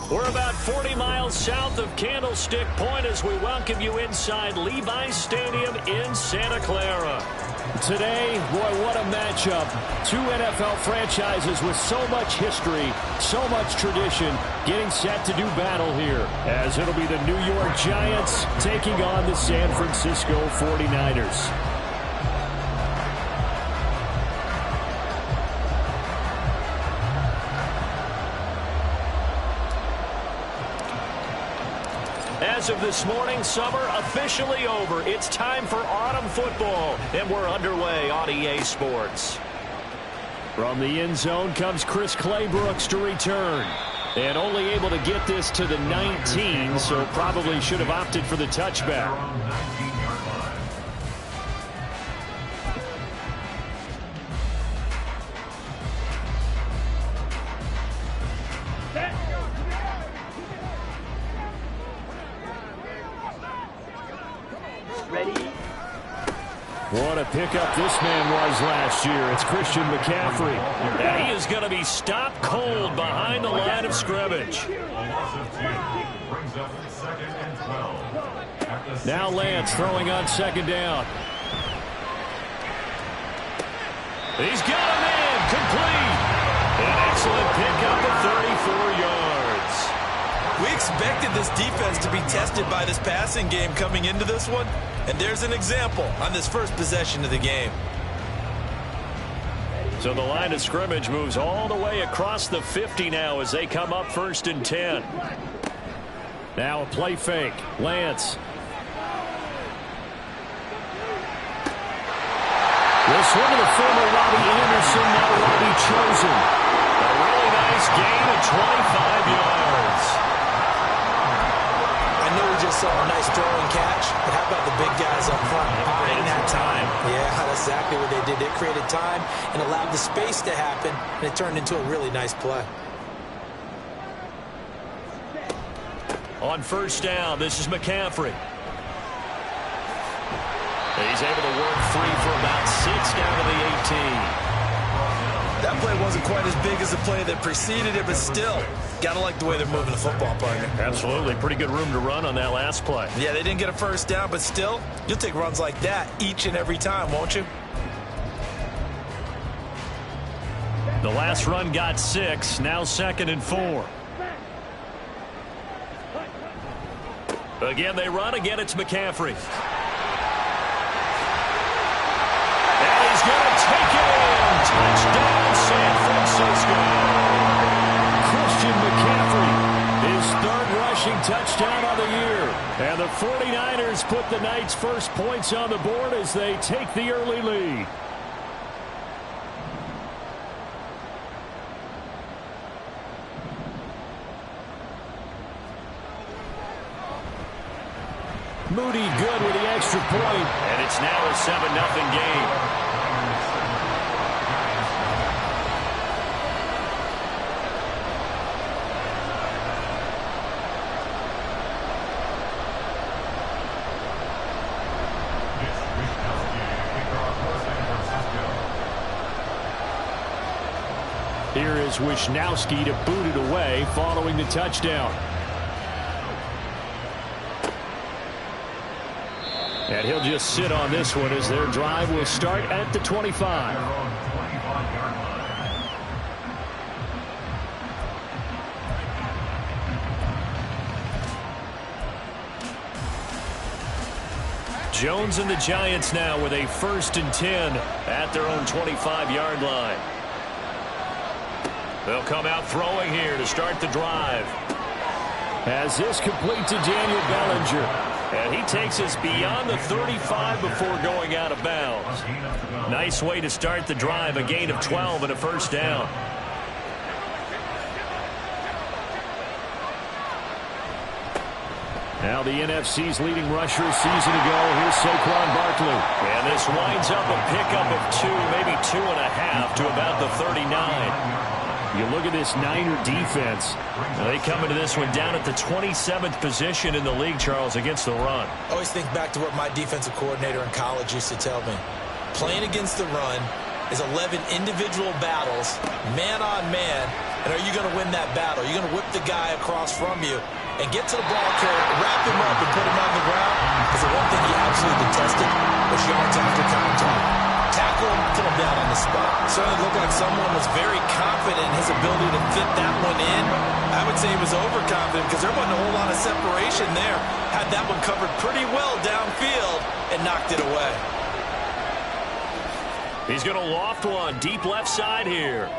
We're about 40 miles south of Candlestick Point as we welcome you inside Levi's Stadium in Santa Clara. Today, boy, what a matchup. Two NFL franchises with so much history, so much tradition, getting set to do battle here, as it'll be the New York Giants taking on the San Francisco 49ers. As of this morning, summer officially over. It's time for autumn football, and we're underway on EA Sports. From the end zone comes Chris Claybrooks to return. And only able to get this to the 19, so probably should have opted for the touchback. What a pickup this man was last year. It's Christian McCaffrey. And he is going to be stopped cold behind the line of scrimmage. Now Lance throwing on second down. He's got him in. Complete. An excellent pickup of 34 yards. We expected this defense to be tested by this passing game coming into this one. And there's an example on this first possession of the game. So the line of scrimmage moves all the way across the 50 now as they come up 1st and 10. Now a play fake. Lance. This one to the former Robbie Anderson, now Robbie Chosen. A really nice gain of 25 yards. I know we just saw a nice throw and catch, but how about the big guys up front buying that time? Yeah, that's exactly what they did. They created time and allowed the space to happen, and it turned into a really nice play. On 1st down, this is McCaffrey. He's able to work free for about 6 down to the 18. That play wasn't quite as big as the play that preceded it, but still, gotta like the way they're moving the football, partner. Absolutely. Pretty good room to run on that last play. Yeah, they didn't get a 1st down, but still, you'll take runs like that each and every time, won't you? The last run got 6, now 2nd and 4. Again, they run. Again, it's McCaffrey. And he's going to take it in. Touchdown, San Francisco. Christian McCaffrey, his 3rd rushing touchdown of the year. And the 49ers put the Knights' first points on the board as they take the early lead. Moody good with the extra point. And it's now a 7-0 game. Here is Wishnowski to boot it away following the touchdown. And he'll just sit on this one as their drive will start at the 25. Jones and the Giants now with a 1st and 10 at their own 25-yard line. They'll come out throwing here to start the drive. As this complete to Daniel Bellinger. And he takes us beyond the 35 before going out of bounds. Nice way to start the drive, a gain of 12 and a 1st down. Now the NFC's leading rusher a season ago. Here's Saquon Barkley. And this winds up a pickup of 2, maybe 2.5 to about the 39. You look at this Niner defense. They come into this one down at the 27th position in the league, Charles, against the run. I always think back to what my defensive coordinator in college used to tell me. Playing against the run is 11 individual battles, man on man, And are you going to win that battle? Are you going to whip the guy across from you and get to the ball carrier, wrap him up, and put him on the ground? Because the one thing he absolutely detested was yards after contact. Tackle him, put him down on the spot. Certainly looked like someone was very confident in his ability to fit that one in. I would say he was overconfident because there wasn't a whole lot of separation there. Had that one covered pretty well downfield and knocked it away. He's going to loft one deep left side here.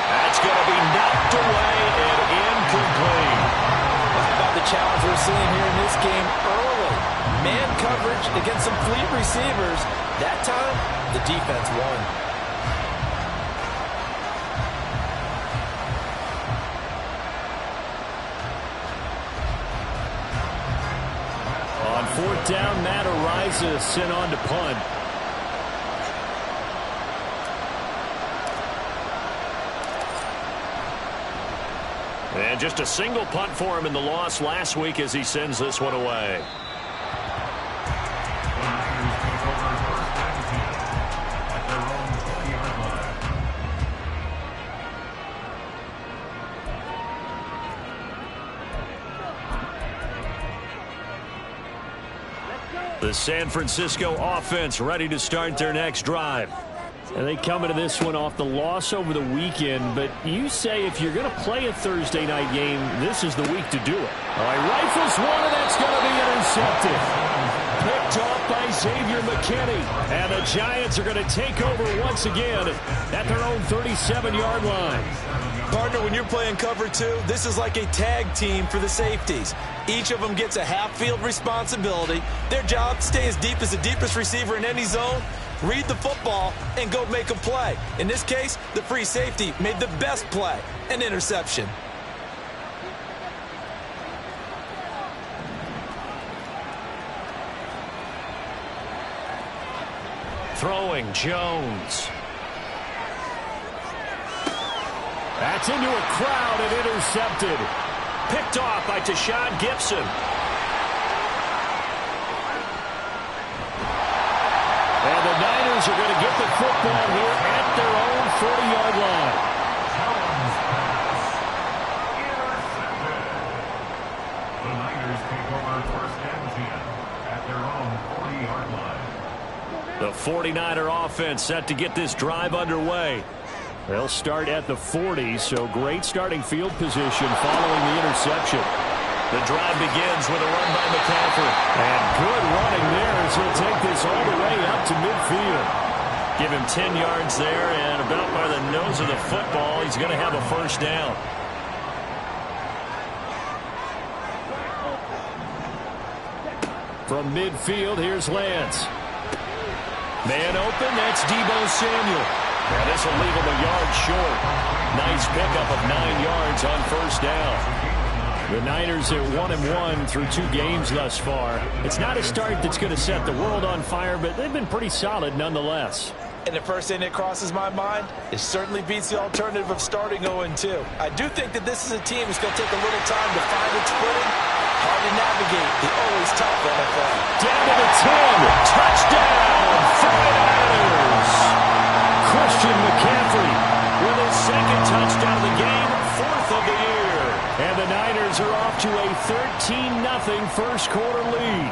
That's going to be knocked away and incomplete. How about the challenge we're seeing here in this game early? Man coverage against some fleet receivers. That time, the defense won. On fourth down, Matt Ariza sent on to punt. And just a single punt for him in the loss last week as he sends this one away. The San Francisco offense ready to start their next drive. And they come into this one off the loss over the weekend, but you say if you're going to play a Thursday night game, this is the week to do it. All right, rifles one, and that's going to be intercepted. Picked off by Xavier McKinney. And the Giants are going to take over once again at their own 37-yard line. Partner, when you're playing cover two, this is like a tag team for the safeties. Each of them gets a half-field responsibility. Their job, stay as deep as the deepest receiver in any zone, read the football, and go make a play. In this case, the free safety made the best play, an interception. Throwing Jones. That's into a crowd and intercepted. Picked off by Tashawn Gibson. And the Niners are going to get the football here at their own 40-yard line. The Niners take over first and 10 at their own 40-yard line. The 49er offense set to get this drive underway. They'll start at the 40, so great starting field position following the interception. The drive begins with a run by McCaffrey. And good running there as he'll take this all the way up to midfield. Give him 10 yards there, and about by the nose of the football, he's going to have a first down. From midfield, here's Lance. Man open, that's Deebo Samuel. And this will leave him a yard short. Nice pickup of 9 yards on first down. The Niners at 1-1 through 2 games thus far. It's not a start that's going to set the world on fire, but they've been pretty solid nonetheless. And the first thing that crosses my mind, it certainly beats the alternative of starting 0-2. I do think that this is a team that's going to take a little time to find its footing. Hard to navigate the always tough NFL. Down to the 10. Touchdown, 49ers. Christian McCaffrey with his second touchdown of the game, 4th of the year. And the Niners are off to a 13-0 first quarter lead.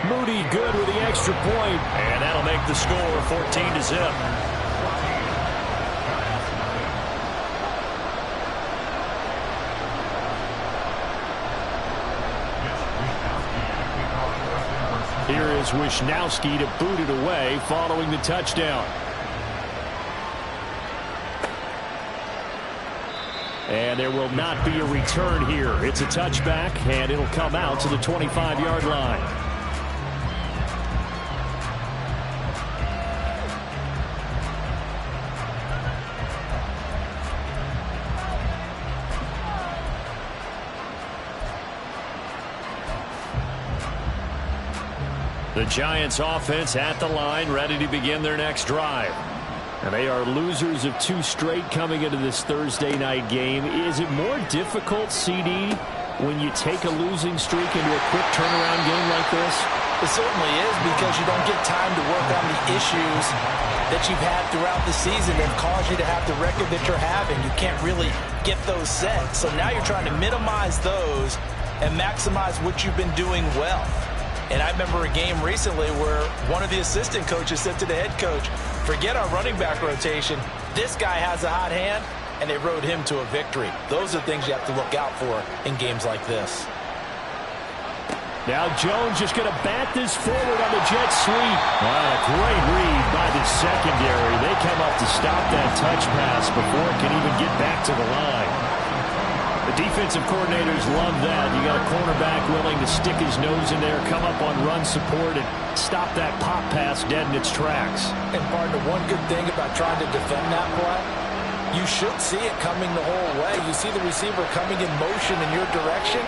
Moody good with the extra point. And that'll make the score 14-0. Here is Wisnowski to boot it away following the touchdown. And there will not be a return here. It's a touchback, and it'll come out to the 25-yard line. The Giants offense at the line, ready to begin their next drive. And they are losers of 2 straight coming into this Thursday night game. Is it more difficult, CD, when you take a losing streak into a quick turnaround game like this? It certainly is, because you don't get time to work on the issues that you've had throughout the season that cause you to have the record that you're having. You can't really get those set. So now you're trying to minimize those and maximize what you've been doing well. And I remember a game recently where one of the assistant coaches said to the head coach, forget our running back rotation. This guy has a hot hand, and they rode him to a victory. Those are things you have to look out for in games like this. Now Jones just going to bat this forward on the jet sweep. A great read by the secondary. They come up to stop that touch pass before it can even get back to the line. The defensive coordinators love that. You got a cornerback willing to stick his nose in there, come up on run support, and stop that pop pass dead in its tracks. And partner, one good thing about trying to defend that play, you should see it coming the whole way. You see the receiver coming in motion in your direction.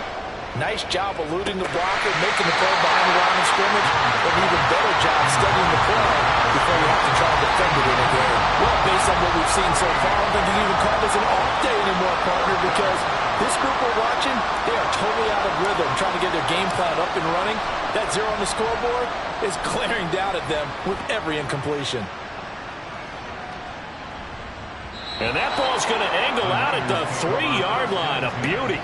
Nice job eluding the blocker, making the play behind the line of scrimmage, but an even better job studying the play before you have to try to defend it in a game. Well, based on what we've seen so far, I don't think you can even call this an off day anymore, partner, because this group we're watching, they are totally out of rhythm, trying to get their game plan up and running. That 0 on the scoreboard is glaring down at them with every incompletion. And that ball's going to angle out at the 3-yard line. A beauty.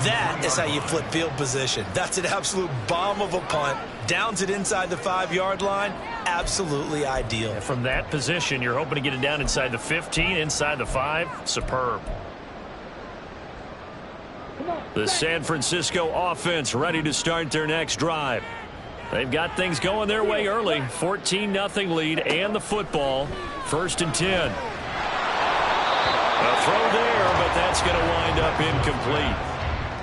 That is how you flip field position. That's an absolute bomb of a punt. Downs it inside the 5-yard line. Absolutely ideal. And from that position, you're hoping to get it down inside the 15, inside the 5. Superb. The San Francisco offense ready to start their next drive. They've got things going their way early. 14-0 lead and the football. 1st and 10. A throw there, but that's going to wind up incomplete.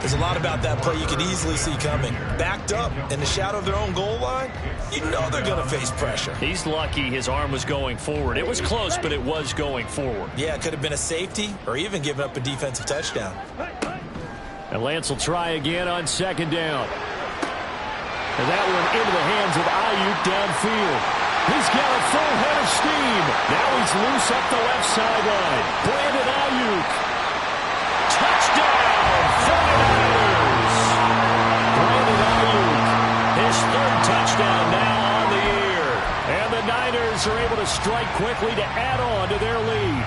There's a lot about that play you can easily see coming. Backed up in the shadow of their own goal line, you know they're going to face pressure. He's lucky his arm was going forward. It was close, but it was going forward. Yeah, it could have been a safety or even given up a defensive touchdown. And Lance will try again on 2nd down. And that one into the hands of Ayuk downfield. He's got a full head of steam. Now he's loose up the left sideline. Brandon Ayuk. Touchdown, 49ers. Brandon Ayuk, his 3rd touchdown now on the year. And the Niners are able to strike quickly to add on to their lead.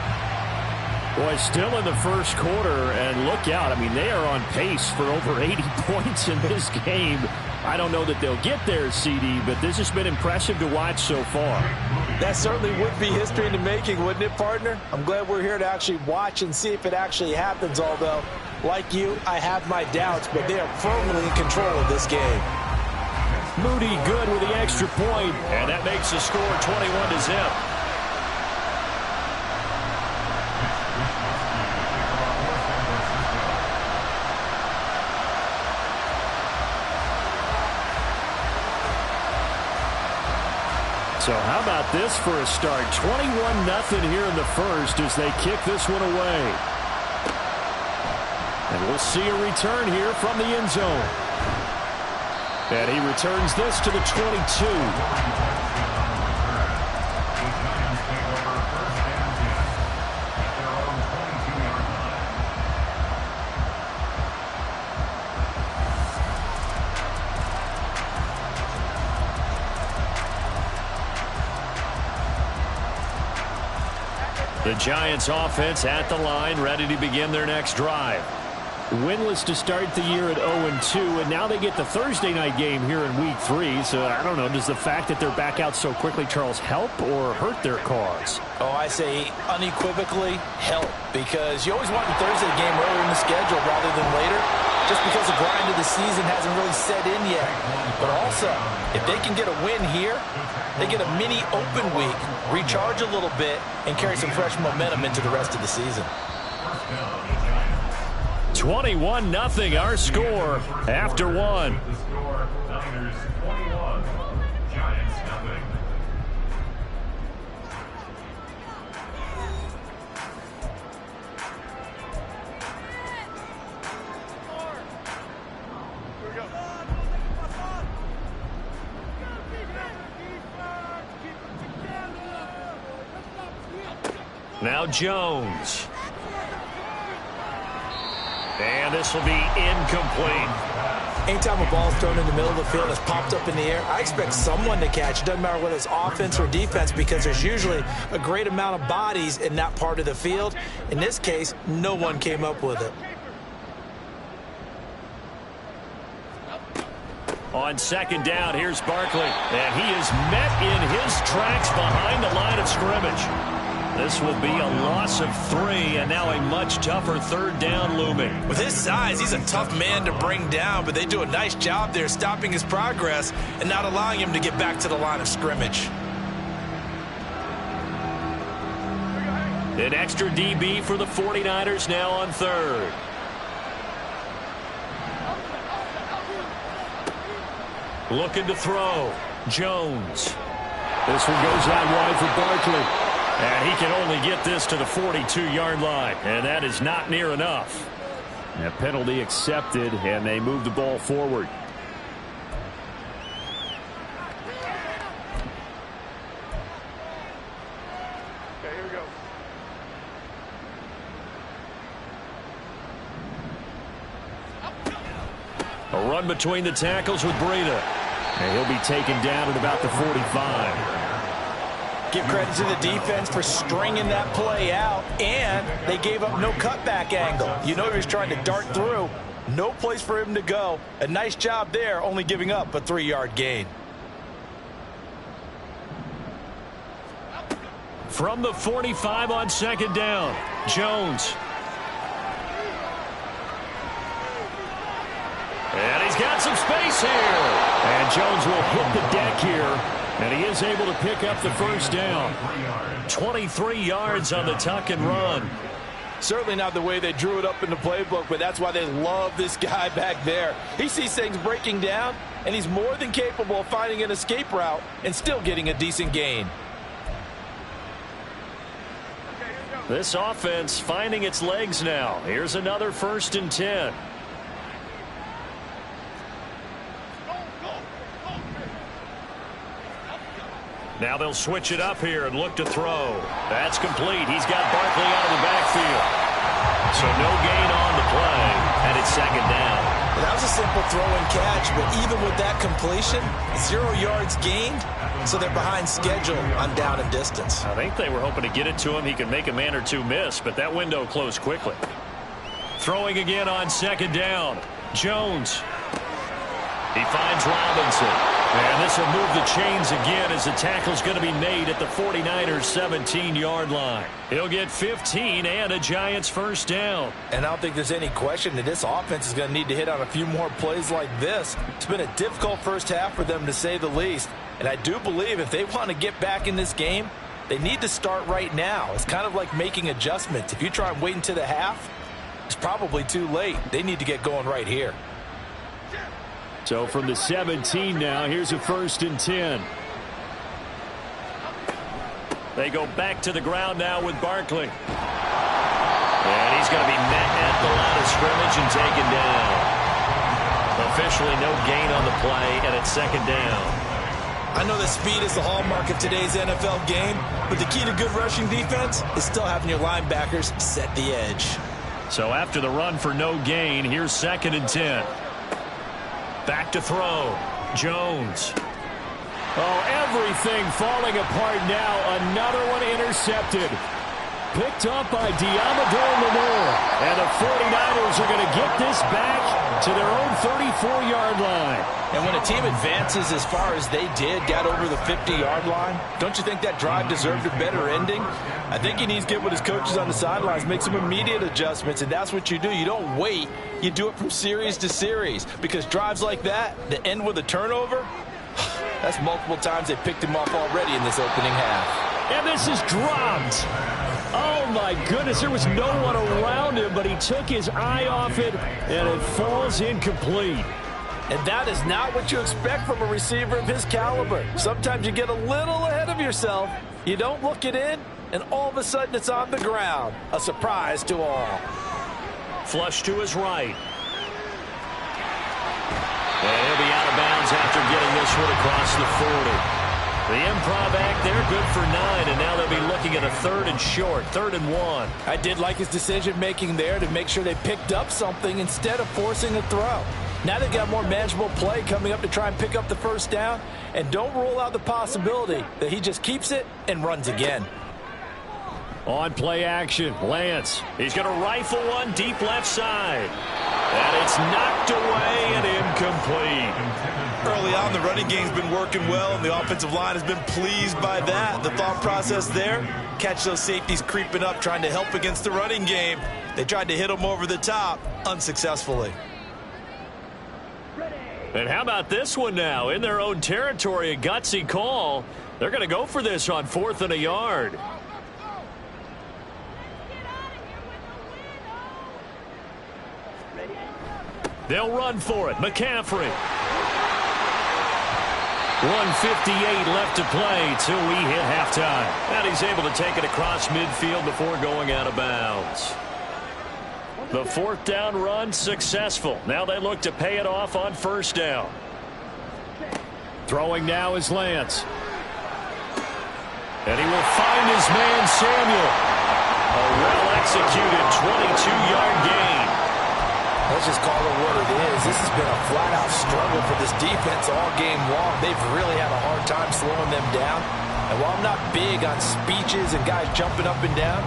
Boy, still in the 1st quarter, and look out. I mean, they are on pace for over 80 points in this game. I don't know that they'll get there, CD, but this has been impressive to watch so far. That certainly would be history in the making, wouldn't it, partner? I'm glad we're here to actually watch and see if it actually happens, although, like you, I have my doubts, but they are firmly in control of this game. Moody good with the extra point. And that makes the score 21-0. So how about this for a start? 21-0 here in the 1st as they kick this one away. And we'll see a return here from the end zone. And he returns this to the 22. The Giants offense at the line, ready to begin their next drive. Winless to start the year at 0-2, and now they get the Thursday night game here in Week 3. So I don't know, does the fact that they're back out so quickly, Charles, help or hurt their cause? Oh, I say unequivocally help, because you always want the Thursday game earlier in the schedule rather than later, just because the grind of the season hasn't really set in yet. But also, if they can get a win here, they get a mini open week, recharge a little bit, and carry some fresh momentum into the rest of the season. 21-0 our score after one. The score, Niners 21, Giants 0. Now Jones. And this will be incomplete. Anytime a ball is thrown in the middle of the field, it's popped up in the air, I expect someone to catch. It doesn't matter whether it's offense or defense, because there's usually a great amount of bodies in that part of the field. In this case, no one came up with it. On second down, here's Barkley. And he is met in his tracks behind the line of scrimmage. This will be a loss of 3, and now a much tougher third down looming. With his size, he's a tough man to bring down, but they do a nice job there stopping his progress and not allowing him to get back to the line of scrimmage. An extra DB for the 49ers now on third. Looking to throw. Jones. This one goes out wide for Barkley. And he can only get this to the 42-yard line, and that is not near enough. A penalty accepted, and they move the ball forward. Okay, here we go. A run between the tackles with Breida. And he'll be taken down at about the 45. Give credit to the defense for stringing that play out, and they gave up no cutback angle. You know he was trying to dart through. No place for him to go. A nice job there, only giving up a 3-yard gain. From the 45 on second down, Jones. And he's got some space here. And Jones will hit the deck here. And he is able to pick up the first down. 23 yards on the tuck and run. Certainly not the way they drew it up in the playbook, but that's why they love this guy back there. He sees things breaking down, and he's more than capable of finding an escape route and still getting a decent gain. This offense finding its legs now. Here's another 1st and 10. Now they'll switch it up here and look to throw. That's complete. He's got Barkley out of the backfield. So no gain on the play, and it's second down. Well, that was a simple throw and catch, but even with that completion, 0 yards gained, so they're behind schedule on down and distance. I think they were hoping to get it to him. He could make a man or two miss, but that window closed quickly. Throwing again on second down. Jones. He finds Robinson. And this will move the chains again as the tackle's going to be made at the 49ers' 17-yard line. He'll get 15 and a Giants first down. And I don't think there's any question that this offense is going to need to hit on a few more plays like this. It's been a difficult first half for them, to say the least. And I do believe if they want to get back in this game, they need to start right now. It's kind of like making adjustments. If you try and wait until the half, it's probably too late. They need to get going right here. So from the 17 now, here's a 1st and 10. They go back to the ground now with Barkley. And he's going to be met at the line of scrimmage and taken down. Officially no gain on the play, and it's second down. I know that speed is the hallmark of today's NFL game, but the key to good rushing defense is still having your linebackers set the edge. So after the run for no gain, here's 2nd and 10. Back to throw. Jones. Oh, everything falling apart now. Another one intercepted. Picked up by Diamador Lenore. And the 49ers are going to get this back to their own 34-yard line. And when a team advances as far as they did, got over the 50-yard line, don't you think that drive deserved a better ending? I think he needs to get with his coaches on the sidelines, make some immediate adjustments, and that's what you do. You don't wait. You do it from series to series, because drives like that end with a turnover, that's multiple times they picked him off already in this opening half. And this is dropped. Oh, my goodness. There was no one around him, but he took his eye off it, and it falls incomplete. And that is not what you expect from a receiver of his caliber. Sometimes you get a little ahead of yourself. You don't look it in, and all of a sudden it's on the ground. A surprise to all. Flush to his right. And he'll be out of bounds after getting this one across the 40. The improv act there, good for 9, and now they'll be looking at a 3rd and short, 3rd and 1. I did like his decision-making there to make sure they picked up something instead of forcing a throw. Now they've got more manageable play coming up to try and pick up the first down, and don't rule out the possibility that he just keeps it and runs again. On play action, Lance. He's going to rifle one deep left side. And it's knocked away and incomplete. Early on, the running game's been working well, and the offensive line has been pleased by that. The thought process there, catch those safeties creeping up, trying to help against the running game. They tried to hit them over the top, unsuccessfully. And how about this one now? In their own territory, a gutsy call. They're going to go for this on 4th and a yard. They'll run for it. McCaffrey. 1:58 left to play till we hit halftime. And he's able to take it across midfield before going out of bounds. The 4th down run successful. Now they look to pay it off on 1st down. Throwing now is Lance. And he will find his man Samuel. A well-executed 22-yard gain. Let's just call it what it is. This has been a flat-out struggle for this defense all game long. They've really had a hard time slowing them down. And while I'm not big on speeches and guys jumping up and down,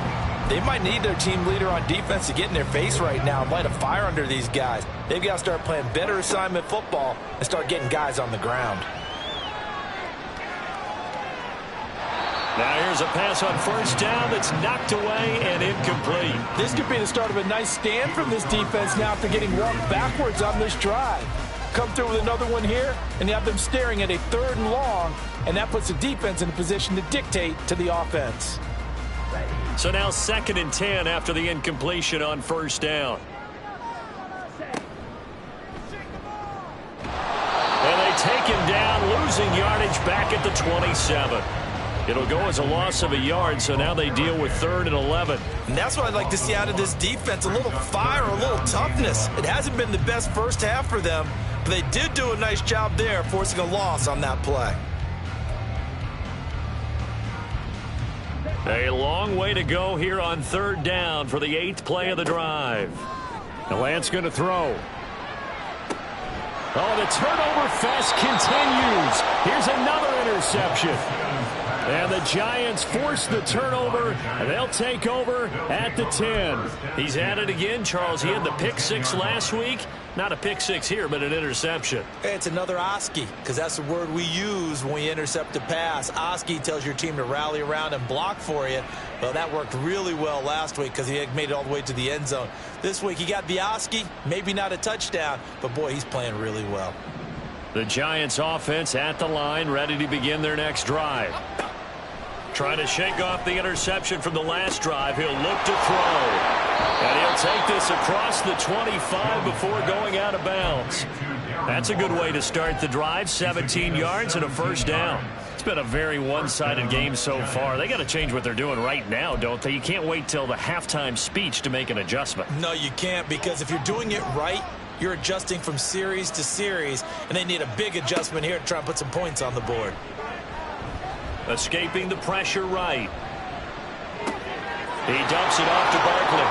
they might need their team leader on defense to get in their face right now and light a fire under these guys. They've got to start playing better assignment football and start getting guys on the ground. Now here's a pass on 1st down that's knocked away and incomplete. This could be the start of a nice stand from this defense now after getting walked backwards on this drive. Come through with another one here, and you have them staring at a 3rd and long, and that puts the defense in a position to dictate to the offense. So now 2nd and 10 after the incompletion on 1st down. And they take him down, losing yardage back at the 27. It'll go as a loss of a yard, so now they deal with 3rd and 11. And that's what I'd like to see out of this defense, a little fire, a little toughness. It hasn't been the best first half for them, but they did do a nice job there, forcing a loss on that play. A long way to go here on 3rd down for the 8th play of the drive. Now Lance going to throw. Oh, the turnover fest continues. Here's another interception. And the Giants force the turnover, and they'll take over at the 10. He's at it again, Charles. He had the pick 6 last week. Not a pick 6 here, but an interception. It's another Oski, because that's the word we use when we intercept a pass. Oski tells your team to rally around and block for you. Well, that worked really well last week because he had made it all the way to the end zone. This week he got the Oski, maybe not a touchdown, but boy, he's playing really well. The Giants offense at the line, ready to begin their next drive. Trying to shake off the interception from the last drive. He'll look to throw. And he'll take this across the 25 before going out of bounds. That's a good way to start the drive. 17 yards and a 1st down. It's been a very one-sided game so far. They got to change what they're doing right now, don't they? You can't wait till the halftime speech to make an adjustment. No, you can't, because if you're doing it right, you're adjusting from series to series, and they need a big adjustment here to try and put some points on the board. Escaping the pressure right. He dumps it off to Barkley.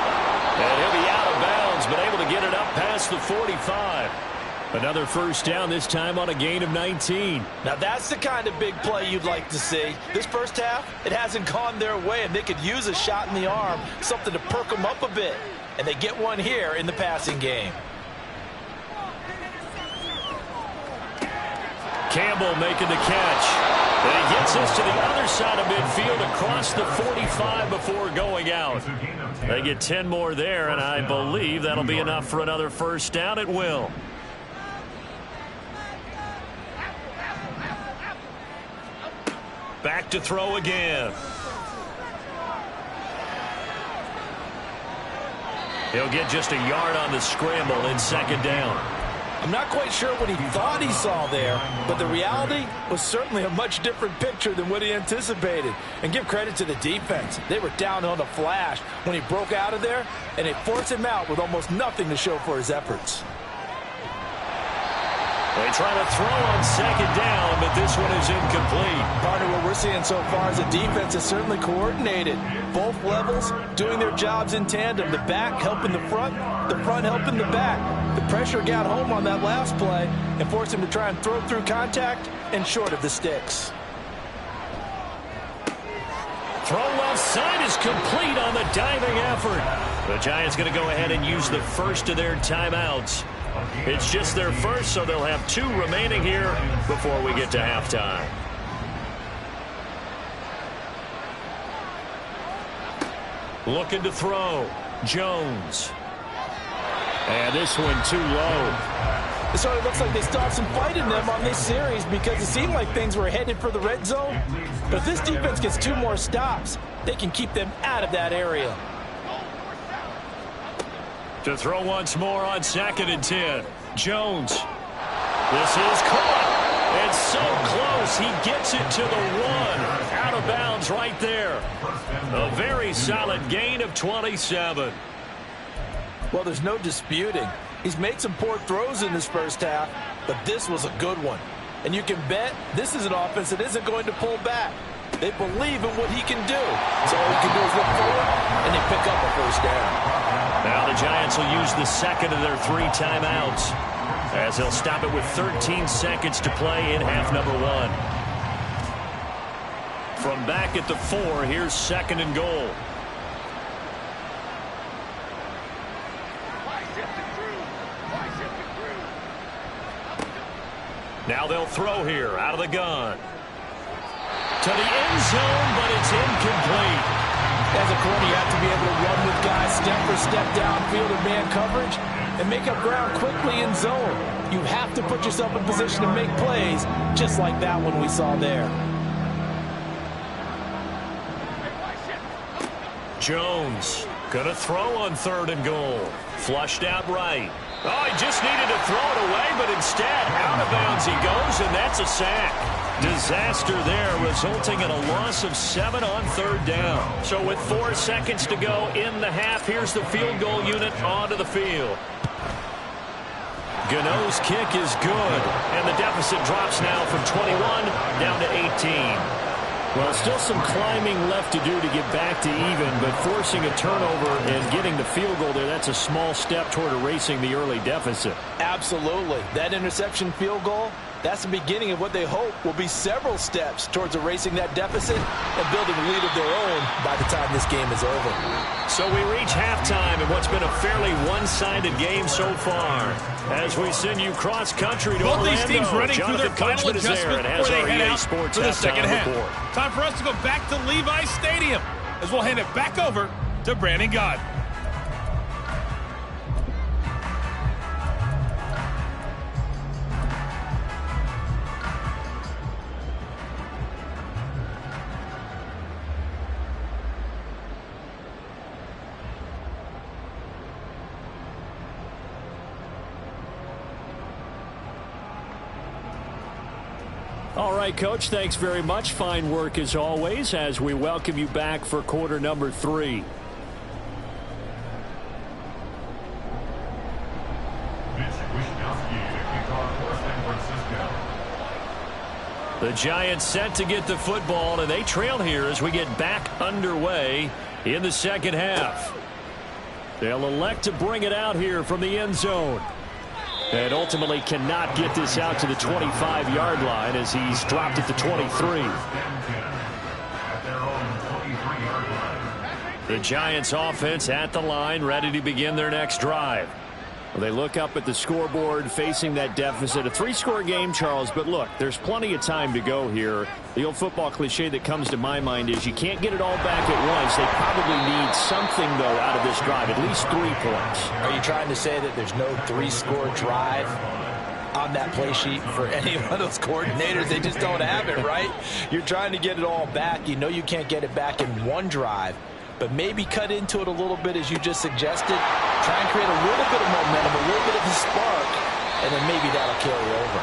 And he'll be out of bounds, but able to get it up past the 45. Another 1st down, this time on a gain of 19. Now that's the kind of big play you'd like to see. This first half, it hasn't gone their way, and they could use a shot in the arm, something to perk them up a bit. And they get one here in the passing game. Campbell making the catch. And he gets us to the other side of midfield across the 45 before going out. They get 10 more there, and I believe that'll be enough for another 1st down. It will. Back to throw again. He'll get just a yard on the scramble in 2nd down. I'm not quite sure what he thought he saw there, but the reality was certainly a much different picture than what he anticipated. And give credit to the defense. They were down on the flash when he broke out of there, and they forced him out with almost nothing to show for his efforts. They try to throw on second down, but this one is incomplete. Partner, what we're seeing so far is the defense is certainly coordinated. Both levels doing their jobs in tandem. The back helping the front helping the back. The pressure got home on that last play and forced him to try and throw through contact and short of the sticks. Throw left side is complete on the diving effort. The Giants going to go ahead and use the first of their timeouts. It's just their first, so they'll have 2 remaining here before we get to halftime. Looking to throw. Jones. And this one too low. It sort of looks like they still have some fight in them on this series because it seemed like things were headed for the red zone. But if this defense gets 2 more stops, they can keep them out of that area. To throw once more on 2nd and 10. Jones. This is caught. It's so close. He gets it to the 1. Out of bounds right there. A very solid gain of 27. Well, there's no disputing. He's made some poor throws in this first half, but this was a good one. And you can bet this is an offense that isn't going to pull back. They believe in what he can do. So all he can do is look forward, and they pick up a first down. Now the Giants will use the second of their 3 timeouts as they'll stop it with 13 seconds to play in half number 1. From back at the 4, here's 2nd and goal. Now they'll throw here out of the gun. To the end zone, but it's incomplete. As a corner, you have to be able to run with guys step for step downfield in man coverage and make up ground quickly in zone. You have to put yourself in position to make plays, just like that one we saw there. Jones gonna throw on 3rd and goal. Flushed out right. Oh, he just needed to throw it away, but instead, out of bounds he goes, and that's a sack. Disaster there, resulting in a loss of 7 on 3rd down. So with 4 seconds to go in the half, here's the field goal unit onto the field. Gano's kick is good, and the deficit drops now from 21 down to 18. Well, still some climbing left to do to get back to even, but forcing a turnover and getting the field goal there, that's a small step toward erasing the early deficit. Absolutely. That interception field goal, that's the beginning of what they hope will be several steps towards erasing that deficit and building a lead of their own by the time this game is over. So we reach halftime in what's been a fairly one-sided game so far. As we send you cross-country to both Orlando, these teams running through their final adjustment before they head out for the second half. Time for us to go back to Levi's Stadium as we'll hand it back over to Brandon Gott. All right, Coach, thanks very much. Fine work as always as we welcome you back for quarter number 3. The Giants set to get the football, and they trail here as we get back underway in the second half. They'll elect to bring it out here from the end zone. And ultimately cannot get this out to the 25-yard line as he's dropped at the 23. The Giants offense at the line, ready to begin their next drive. Well, they look up at the scoreboard facing that deficit. A 3-score game, Charles, but look, there's plenty of time to go here. The old football cliche that comes to my mind is you can't get it all back at once. They probably need something, though, out of this drive, at least 3 points. Are you trying to say that there's no 3-score drive on that play sheet for any one of those coordinators? They just don't have it, right? You're trying to get it all back. You know you can't get it back in one drive. But maybe cut into it a little bit as you just suggested. Try and create a little bit of momentum, a little bit of a spark, and then maybe that'll carry over.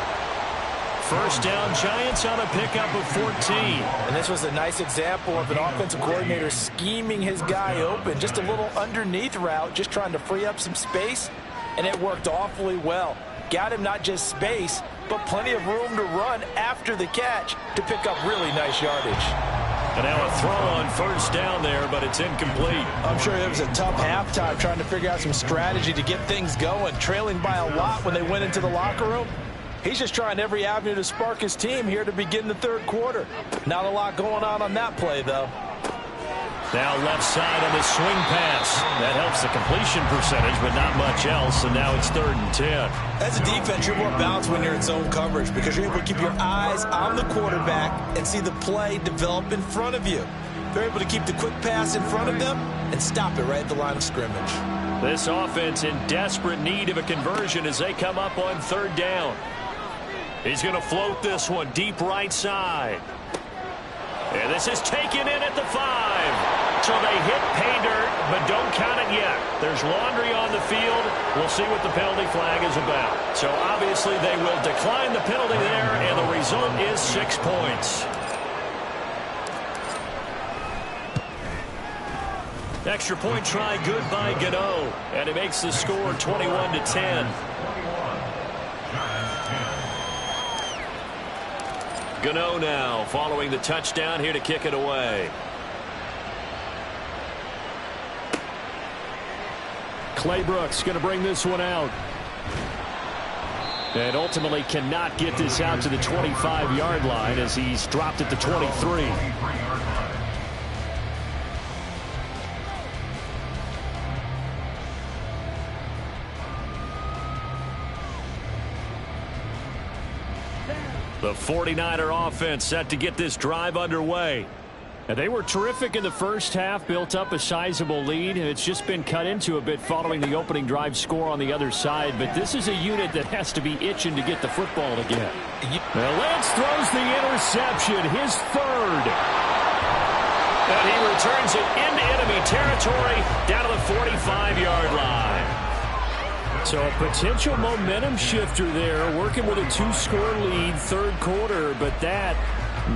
First down, Giants on a pickup of 14. And this was a nice example of an offensive coordinator scheming his guy open. Just a little underneath route, just trying to free up some space, and it worked awfully well. Got him not just space, but plenty of room to run after the catch to pick up really nice yardage. And now a throw on first down there, but it's incomplete. I'm sure it was a tough halftime trying to figure out some strategy to get things going, trailing by a lot when they went into the locker room. He's just trying every avenue to spark his team here to begin the third quarter. Not a lot going on that play, though. Now left side on the swing pass. That helps the completion percentage, but not much else, and now it's 3rd and 10. As a defense, you're more balanced when you're in zone coverage because you're able to keep your eyes on the quarterback and see the play develop in front of you. They're able to keep the quick pass in front of them and stop it right at the line of scrimmage. This offense in desperate need of a conversion as they come up on 3rd down. He's going to float this one deep right side. And this is taken in at the 5. So they hit pay dirt, but don't count it yet. There's laundry on the field. We'll see what the penalty flag is about. So obviously they will decline the penalty there, and the result is 6 points. Extra point try good by Gano, and it makes the score 21-10. Gano now following the touchdown here to kick it away. Clay Brooks going to bring this one out. And ultimately cannot get this out to the 25-yard line as he's dropped at the 23. The 49er offense set to get this drive underway. And they were terrific in the first half, built up a sizable lead, and it's just been cut into a bit following the opening drive score on the other side. But this is a unit that has to be itching to get the football again. Now Lance throws the interception, his 3rd. And he returns it into enemy territory down to the 45-yard line. So a potential momentum shifter there, working with a 2-score lead, 3rd quarter, but that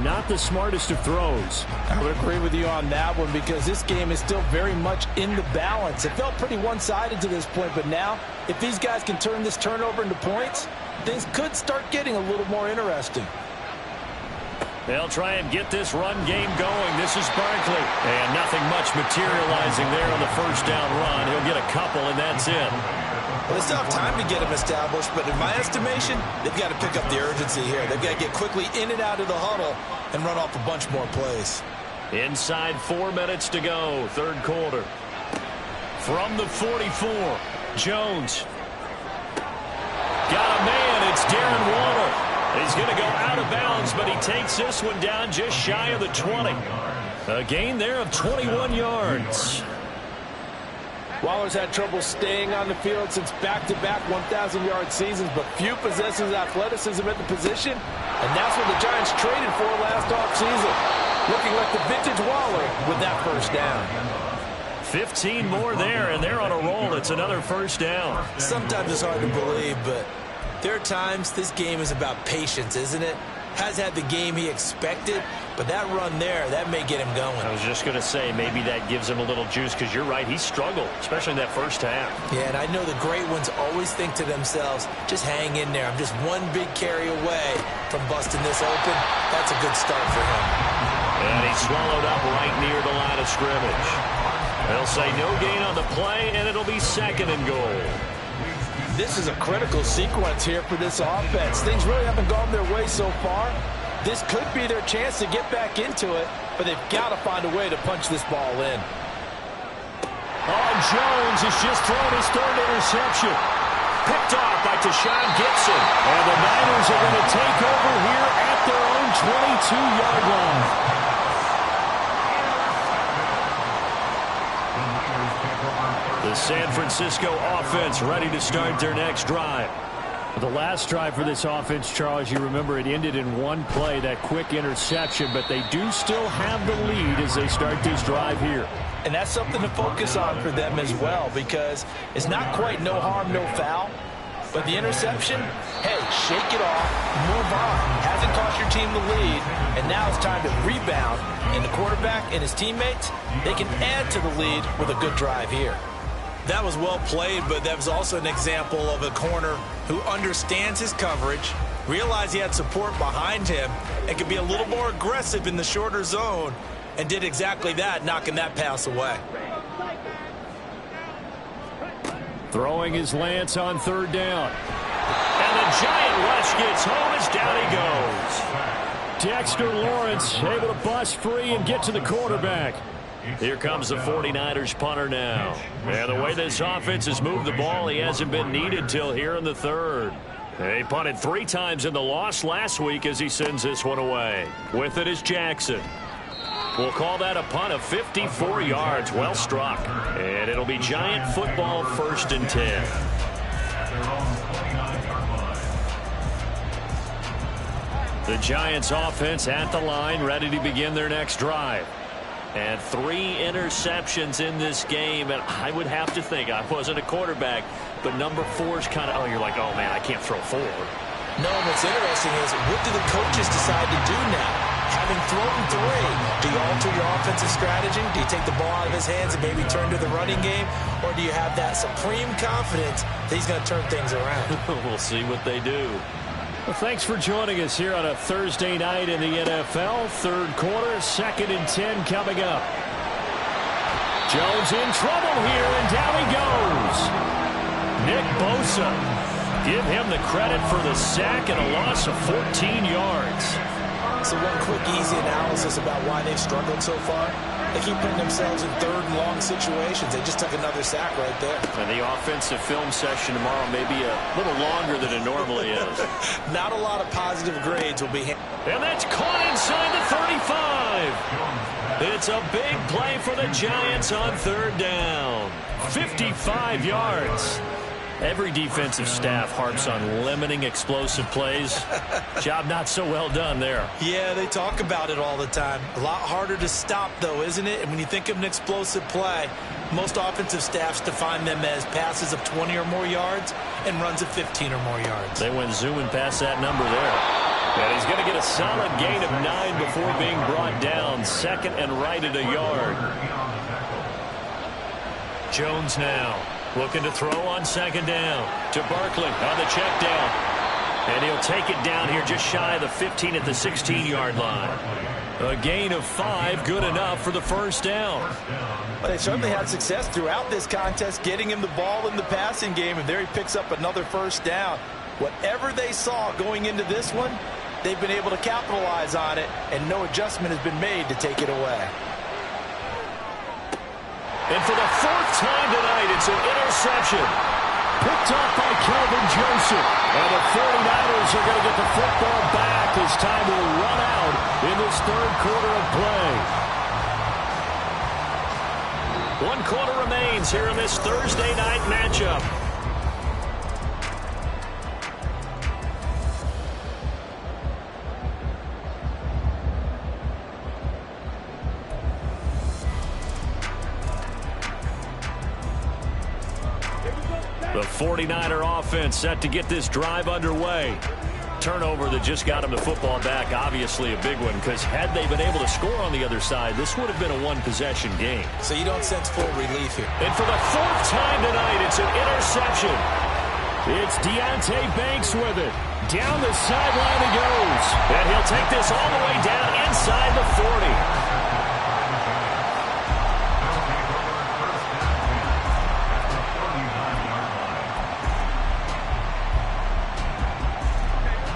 not the smartest of throws. I would agree with you on that one because this game is still very much in the balance. It felt pretty one-sided to this point, but now if these guys can turn this turnover into points, things could start getting a little more interesting. They'll try and get this run game going. This is Barkley. And nothing much materializing there on the first down run. He'll get a couple, and that's it. Well, they still have time to get him established, but in my estimation, they've got to pick up the urgency here. They've got to get quickly in and out of the huddle and run off a bunch more plays. Inside 4 minutes to go, 3rd quarter. From the 44, Jones. Got a man, it's Darren Waller. He's going to go out of bounds, but he takes this one down just shy of the 20. A gain there of 21 yards. Waller's had trouble staying on the field since back-to-back 1,000-yard seasons, but few possesses athleticism at the position, and that's what the Giants traded for last offseason. Looking like the vintage Waller with that first down. 15 more there, and they're on a roll. It's another first down. Sometimes it's hard to believe, but there are times this game is about patience, isn't it? Has had the game he expected, but that run there, that may get him going. I was just going to say, maybe that gives him a little juice, because you're right, he struggled, especially in that first half. Yeah, and I know the great ones always think to themselves, just hang in there. I'm just one big carry away from busting this open. That's a good start for him. And he's swallowed up right near the line of scrimmage. They'll say no gain on the play, and it'll be 2nd and goal. This is a critical sequence here for this offense. Things really haven't gone their way so far. This could be their chance to get back into it, but they've got to find a way to punch this ball in. Oh, Jones has just thrown his 3rd interception. Picked off by Tashawn Gibson. And the Niners are going to take over here at their own 22-yard line. The San Francisco offense ready to start their next drive. The last drive for this offense, Charles, you remember it ended in one play, that quick interception, but they do still have the lead as they start this drive here. And that's something to focus on for them as well, because it's not quite no harm, no foul. But the interception, hey, shake it off, move on. Hasn't cost your team the lead, and now it's time to rebound. And the quarterback and his teammates, they can add to the lead with a good drive here. That was well played, but that was also an example of a corner who understands his coverage, realized he had support behind him and could be a little more aggressive in the shorter zone, and did exactly that, knocking that pass away. Throwing his Lance on third down. And the giant rush gets home as down he goes. Dexter Lawrence able to bust free and get to the quarterback. Here comes the 49ers punter now. And the way this offense has moved the ball, he hasn't been needed till here in the third. He punted 3 times in the loss last week as he sends this one away. With it is Jackson. We'll call that a punt of 54 yards. Well struck. And it'll be Giant football, 1st and 10. The Giants offense at the line, ready to begin their next drive. And 3 interceptions in this game. And I would have to think, I wasn't a quarterback, but number 4 is kind of, oh, you're like, oh, man, I can't throw 4. No, what's interesting is, what do the coaches decide to do now? Having thrown 3, do you alter your offensive strategy? Do you take the ball out of his hands and maybe turn to the running game? Or do you have that supreme confidence that he's going to turn things around? We'll see what they do. Well, thanks for joining us here on a Thursday night in the NFL. Third quarter, 2nd and 10 coming up. Jones in trouble here, and down he goes. Nick Bosa. Give him the credit for the sack and a loss of 14 yards. So one quick, easy analysis about why they've struggled so far. They keep putting themselves in 3rd and long situations. They just took another sack right there. And the offensive film session tomorrow may be a little longer than it normally is. Not a lot of positive grades will be. And that's caught inside the 35. It's a big play for the Giants on 3rd down. 55 yards. Every defensive staff harps on limiting explosive plays. Job not so well done there. Yeah, they talk about it all the time. A lot harder to stop, though, isn't it? And when you think of an explosive play, most offensive staffs define them as passes of 20 or more yards and runs of 15 or more yards. They went zooming past that number there. And he's going to get a solid gain of 9 before being brought down. 2nd and right at a yard. Jones now. Looking to throw on 2nd down to Barkley on the check down. And he'll take it down here just shy of the 15 at the 16-yard line. A gain of 5, good enough for the 1st down. Well, they certainly had success throughout this contest getting him the ball in the passing game, and there he picks up another 1st down. Whatever they saw going into this one, they've been able to capitalize on it, and no adjustment has been made to take it away. And for the 4th time tonight, it's an interception. Picked off by Kelvin Joseph. And the 49ers are going to get the football back as time will run out in this 3rd quarter of play. 1 quarter remains here in this Thursday night matchup. The 49er offense set to get this drive underway. Turnover that just got them the football back, obviously a big one, because had they been able to score on the other side, this would have been a 1-possession game. So you don't sense full relief here. And for the 4th time tonight, it's an interception. It's Deonte Banks with it. Down the sideline he goes. And he'll take this all the way down inside the 40.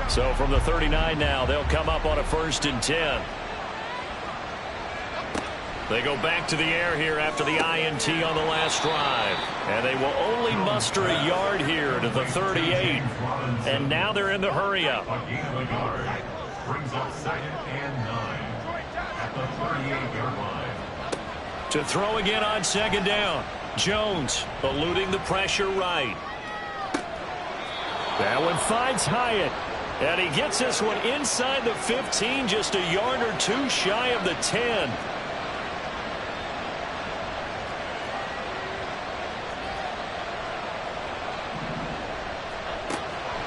So from the 39 now, they'll come up on a 1st and 10. They go back to the air here after the INT on the last drive. And they will only muster a yard here to the 38. And now they're in the hurry-up. Brings up 2nd and 9 at the 38-yard line. To throw again on 2nd down. Jones eluding the pressure right. That one finds Hyatt. And he gets this one inside the 15, just a yard or 2 shy of the 10.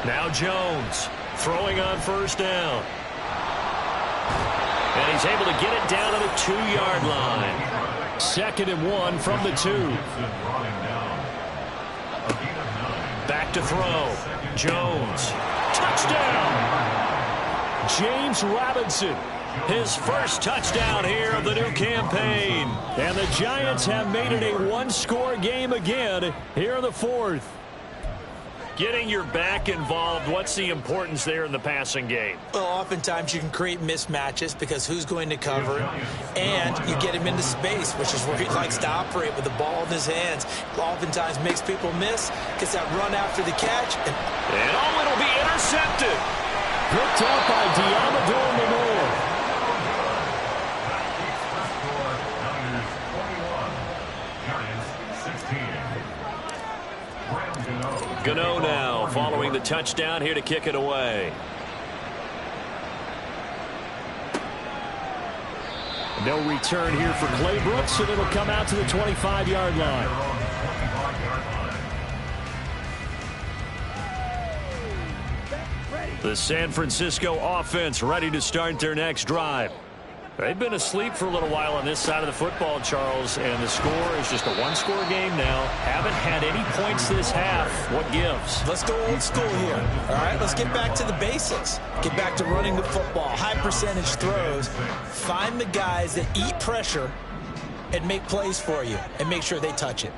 Now Jones throwing on 1st down. And he's able to get it down to the 2-yard line. 2nd and 1 from the 2. Back to throw. Jones. Touchdown! James Robinson. His first touchdown here of the new campaign. And the Giants have made it a one-score game again here in the fourth. Getting your back involved, what's the importance there in the passing game? Well, oftentimes you can create mismatches because who's going to cover him, and you get him into space, which is where he likes to operate with the ball in his hands. Oftentimes makes people miss, gets that run after the catch. And it'll be intercepted. Picked up by Diamador Lenore. Gano now following the touchdown here to kick it away. No return here for Clay Brooks, and it'll come out to the 25-yard line. The San Francisco offense ready to start their next drive. They've been asleep for a little while on this side of the football, Charles, and the score is just a one-score game now. Haven't had any points this half. What gives? Let's go old school here. All right, let's get back to the basics. Get back to running the football, high percentage throws. Find the guys that eat pressure and make plays for you and make sure they touch it.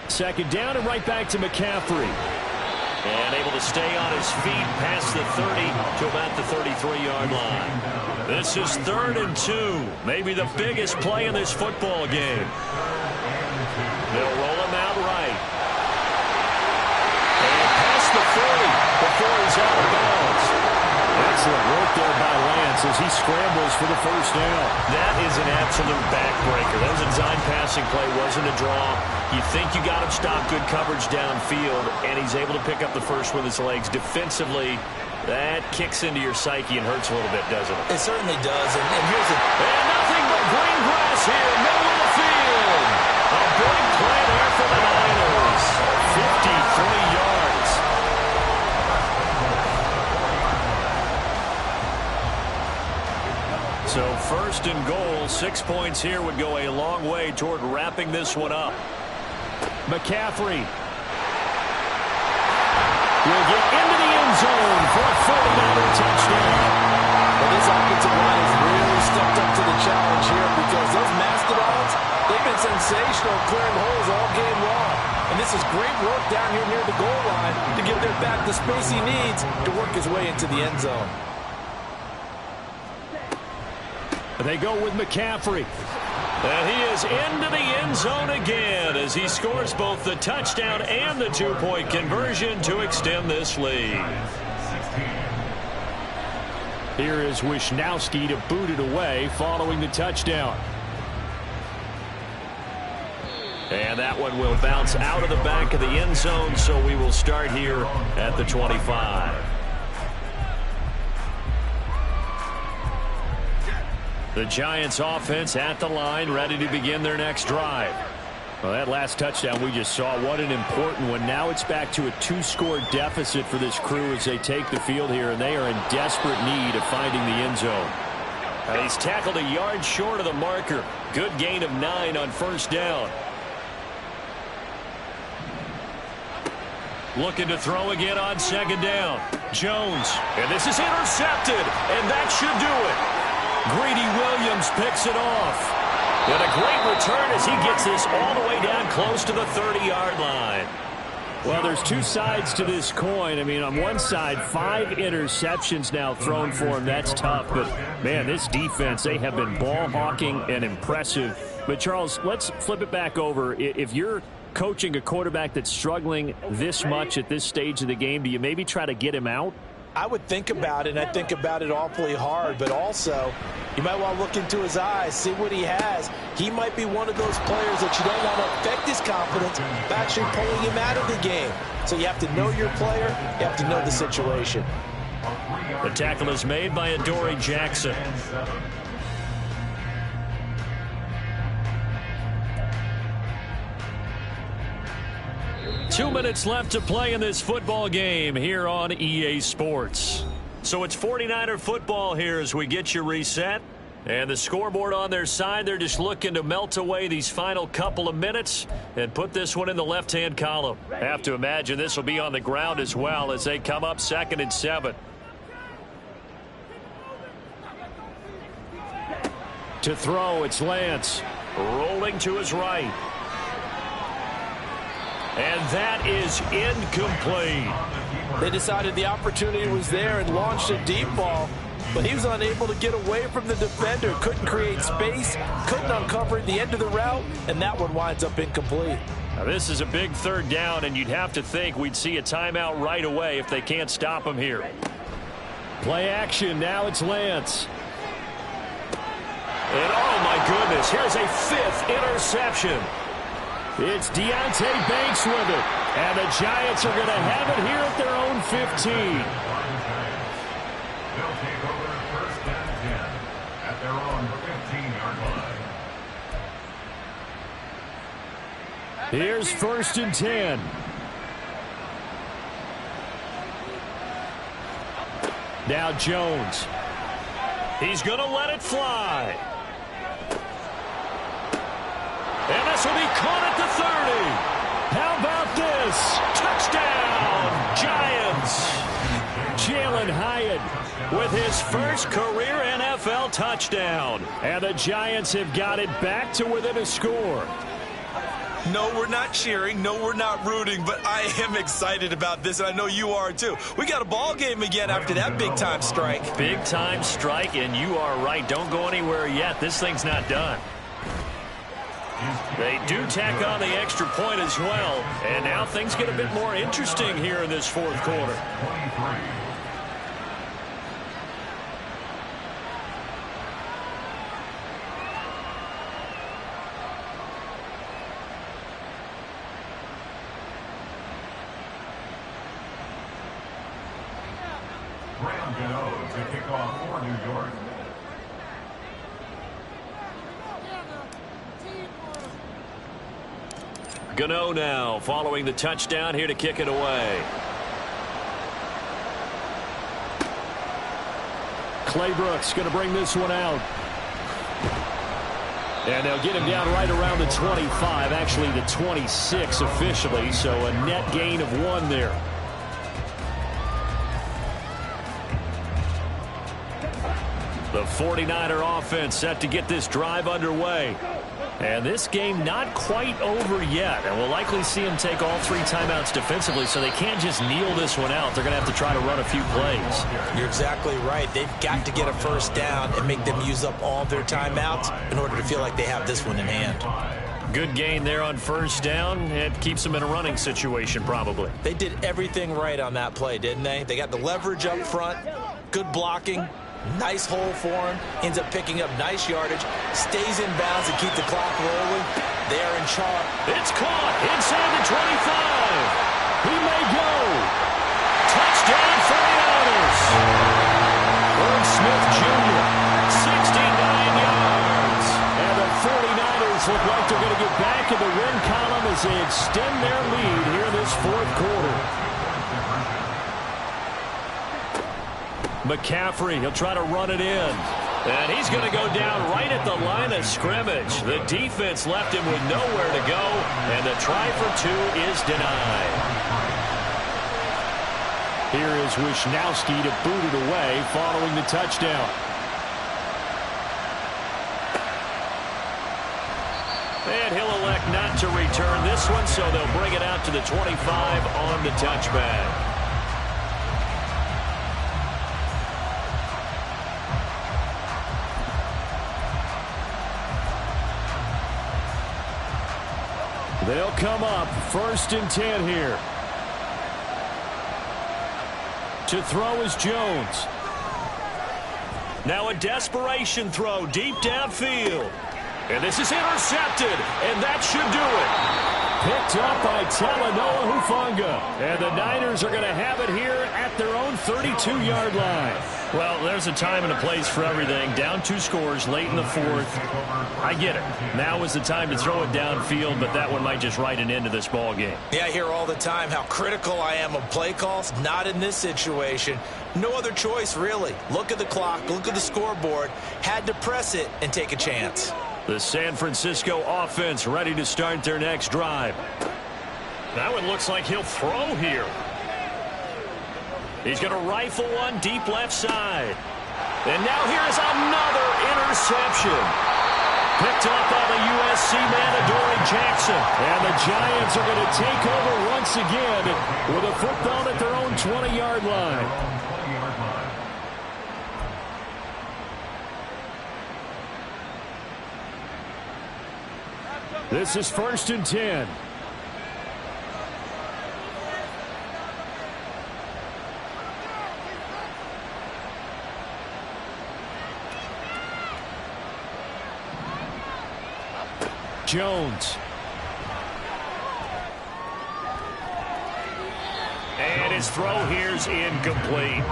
Second down and right back to McCaffrey. And able to stay on his feet past the 30 to about the 33-yard line. This is 3rd and 2. Maybe the biggest play in this football game. They'll roll him out right. And past the 40 before he's out of bounds. Excellent work there by Lance as he scrambles for the first down. That is an absolute backbreaker. That was a design passing play, wasn't a draw. You think you got him stopped, good coverage downfield, and he's able to pick up the first with his legs. Defensively, that kicks into your psyche and hurts a little bit, doesn't it? It certainly does, and here's it. And nothing but green grass here, middle of the field. A big play there for the Niners. 53 yards. So 1st and goal, 6 points here would go a long way toward wrapping this one up. McCaffrey will get into the end zone for a 49er touchdown. Well, this offensive line has really stepped up to the challenge here because those mastodons, they've been sensational clearing holes all game long. And this is great work down here near the goal line to give their back the space he needs to work his way into the end zone. They go with McCaffrey. And he is into the end zone again as he scores both the touchdown and the 2-point conversion to extend this lead. Here is Wisnowski to boot it away following the touchdown. And that one will bounce out of the back of the end zone, so we will start here at the 25. The Giants offense at the line, ready to begin their next drive. Well, that last touchdown we just saw, what an important one. Now it's back to a 2-score deficit for this crew as they take the field here, and they are in desperate need of finding the end zone. And he's tackled a yard short of the marker. Good gain of 9 on 1st down. Looking to throw again on 2nd down. Jones, and this is intercepted, and that should do it. Greedy Williams picks it off. And a great return as he gets this all the way down close to the 30-yard line. Well, there's two sides to this coin. I mean, on one side, 5 interceptions now thrown for him. That's tough. But, man, this defense, they have been ball hawking and impressive. But, Charles, let's flip it back over. If you're coaching a quarterback that's struggling this much at this stage of the game, do you maybe try to get him out? I would think about it, and I think about it awfully hard, but also you might want to look into his eyes, see what he has. He might be one of those players that you don't want to affect his confidence by actually pulling him out of the game. So you have to know your player, you have to know the situation. The tackle is made by Adoree Jackson. Two minutes left to play in this football game here on EA Sports. So it's 49er football here as we get you reset. And the scoreboard on their side, they're just looking to melt away these final couple of minutes and put this one in the left-hand column. Have to imagine this will be on the ground as well as they come up 2nd and 7. To throw, it's Lance. Rolling to his right. And that is incomplete. They decided the opportunity was there and launched a deep ball, but he was unable to get away from the defender. Couldn't create space, couldn't uncover the end of the route, and that one winds up incomplete. Now this is a big 3rd down, and you'd have to think we'd see a timeout right away if they can't stop him here. Play action, now it's Lance. And oh my goodness, here's a 5th interception. It's Deontay Banks with it. And the Giants are going to have it here at their own 15. They'll take over 1st and 10 at their own 15-yard line. Here's 1st and 10. Now Jones. He's going to let it fly. And this will be caught at the 30. How about this? Touchdown, Giants. Jalen Hyatt with his first career NFL touchdown. And the Giants have got it back to within a score. No, we're not cheering. No, we're not rooting. But I am excited about this, and I know you are too. We got a ball game again after that big-time strike. Big-time strike, and you are right. Don't go anywhere yet. This thing's not done. They do tack on the extra point as well. And now things get a bit more interesting here in this 4th quarter. 23. Graham Gano to kick off for New York. Gano now following the touchdown here to kick it away. Claybrooks going to bring this one out. And they'll get him down right around the 25, actually the 26 officially, so a net gain of 1 there. The 49er offense set to get this drive underway. And this game not quite over yet. And we'll likely see them take all 3 timeouts defensively, so they can't just kneel this one out. They're going to have to try to run a few plays. You're exactly right. They've got to get a 1st down and make them use up all their timeouts in order to feel like they have this one in hand. Good gain there on 1st down. It keeps them in a running situation probably. They did everything right on that play, didn't they? They got the leverage up front, good blocking. Nice hole for him. Ends up picking up nice yardage. Stays in bounds to keep the clock rolling. They are in charge. It's caught inside the 25. He may go. Touchdown 49ers. Irv Smith Jr. 69 yards. And the 49ers look like they're going to get back in the win column as they extend their lead here in this 4th quarter. McCaffrey, he'll try to run it in. And he's going to go down right at the line of scrimmage. The defense left him with nowhere to go, and the try for 2 is denied. Here is Wisnowski to boot it away following the touchdown. And he'll elect not to return this one, so they'll bring it out to the 25 on the touchback. They'll come up 1st and 10 here. To throw is Jones. Now a desperation throw deep downfield. And this is intercepted, and that should do it. Picked up by Talanoa Hufanga. And the Niners are going to have it here at their own 32-yard line. Well, there's a time and a place for everything. Down 2 scores late in the fourth. I get it. Now is the time to throw it downfield, but that one might just write an end to this ball game. Yeah, I hear all the time how critical I am of play calls. Not in this situation. No other choice, really. Look at the clock. Look at the scoreboard. Had to press it and take a chance. The San Francisco offense ready to start their next drive. That one looks like he'll throw here. He's going to rifle one deep left side. And now here's another interception. Picked up by the USC man, Adoree Jackson. And the Giants are going to take over once again with a football at their own 20-yard line. This is 1st and 10. Jones. And his throw here's incomplete.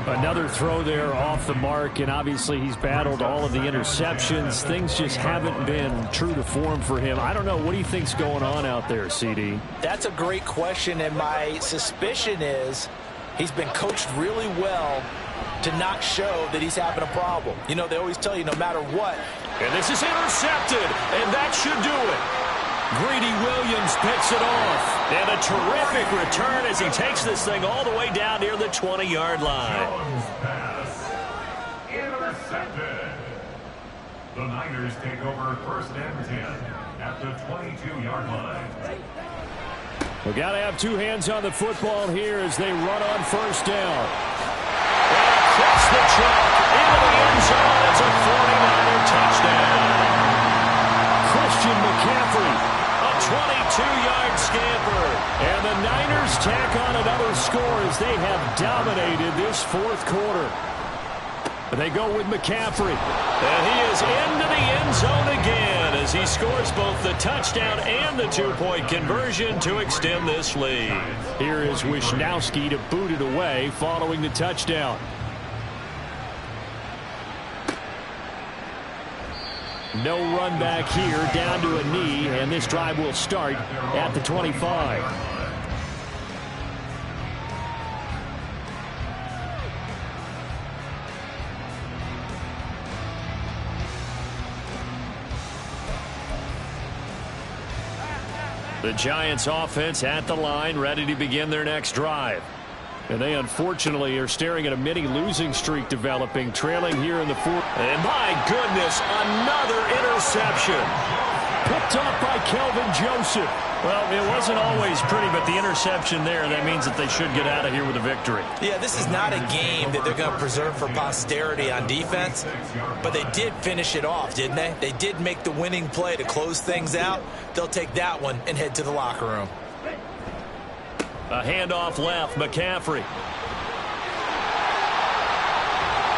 Another throw there off the mark, and obviously he's battled all of the interceptions. Things just haven't been true to form for him. I don't know. What do you think's going on out there, CD? That's a great question, and my suspicion is he's been coached really well to not show that he's having a problem. You know, they always tell you no matter what. And this is intercepted, and that should do it. Greedy Williams picks it off. And a terrific return as he takes this thing all the way down near the 20-yard line. Jones pass intercepted. The Niners take over 1st and 10 at the 22-yard line. We got to have 2 hands on the football here as they run on 1st down. And across the track into the end zone. It's a 49er touchdown. Christian McCaffrey. 22-yard scamper. And the Niners tack on another score as they have dominated this 4th quarter. They go with McCaffrey. And he is into the end zone again as he scores both the touchdown and the 2-point conversion to extend this lead. Here is Wisnowski to boot it away following the touchdown. No run back here, down to a knee, and this drive will start at the 25. The Giants offense at the line, ready to begin their next drive. And they unfortunately are staring at a mini losing streak developing, trailing here in the 4th. And my goodness, another interception. Picked up by Kelvin Joseph. Well, it wasn't always pretty, but the interception there, that means that they should get out of here with a victory. Yeah, this is not a game that they're going to preserve for posterity on defense, but they did finish it off, didn't they? They did make the winning play to close things out. They'll take that one and head to the locker room. A handoff left, McCaffrey.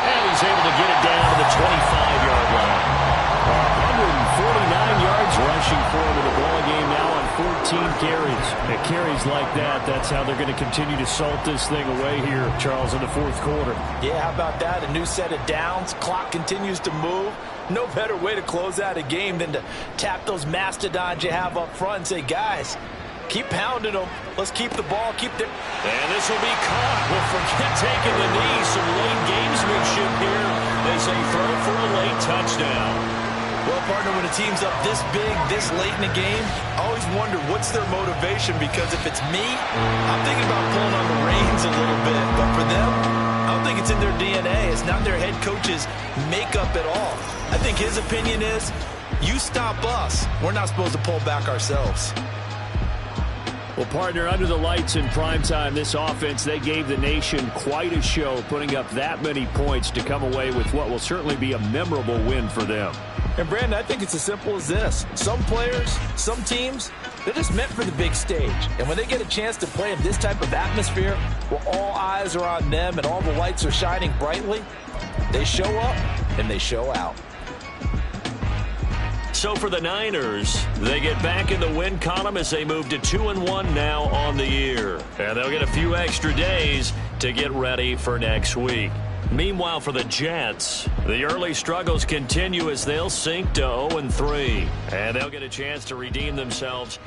And he's able to get it down to the 25-yard line. 149 yards rushing for him in the ball game now on 14 carries. And carries like that, that's how they're going to continue to salt this thing away here, Charles, in the 4th quarter. Yeah, how about that? A new set of downs. Clock continues to move. No better way to close out a game than to tap those mastodons you have up front and say, guys, keep pounding them. Let's keep the ball. And this will be caught. Well, forget taking the knee. Some late gamesmanship here as they throw for a late touchdown. Well, partner, when a team's up this big, this late in the game, I always wonder what's their motivation, because if it's me, I'm thinking about pulling on the reins a little bit. But for them, I don't think it's in their DNA. It's not their head coach's makeup at all. I think his opinion is, you stop us. We're not supposed to pull back ourselves. Well, partner, under the lights in primetime, this offense, they gave the nation quite a show, putting up that many points to come away with what will certainly be a memorable win for them. And, Brandon, I think it's as simple as this. Some players, some teams, they're just meant for the big stage. And when they get a chance to play in this type of atmosphere where all eyes are on them and all the lights are shining brightly, they show up and they show out. So for the Niners, they get back in the win column as they move to 2-1 now on the year. And they'll get a few extra days to get ready for next week. Meanwhile, for the Jets, the early struggles continue as they'll sink to 0-3. And they'll get a chance to redeem themselves